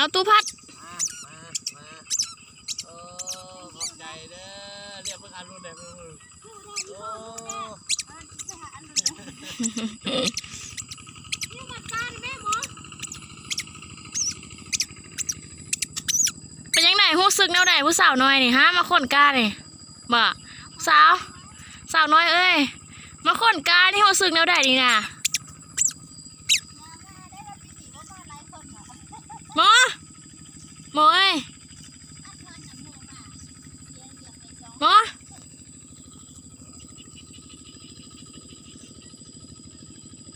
เอาตู้พัดมาโอ้ขอบใจเด้อเรียกเพิ่งอันรุ่นไหนเพิ่งโอ้เป็นยังไงหู้สึกแนวไหนผู้สาวน้อยนี่ฮะมาขนกานี่บ่สาวน้อยเอ้ยมาขนกานี่หู้สึกแนวไหนนี่นะหมอ